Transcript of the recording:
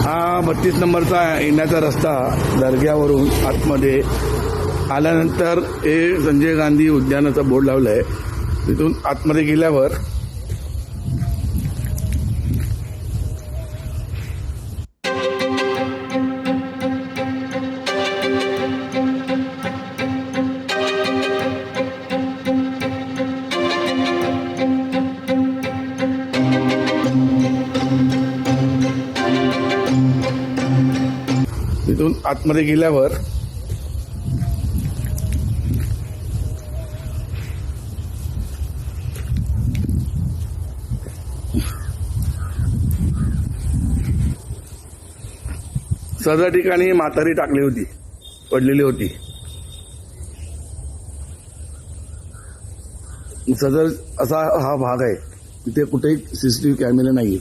हा 32 नंबरचा येण्याचा रस्ता दर्ग्यावरून आतमध्ये आल्यानंतर हे संजय गांधी उद्यानाचा बोर्ड लावला आहे. तिथून आतमध्ये गेल्यावर सदर ठिकाणी म्हातारी टाकली होती, पडलेली होती. सदर असा हा भाग आहे. तिथे कुठेही सीसीटीव्ही कॅमेरे नाहीये.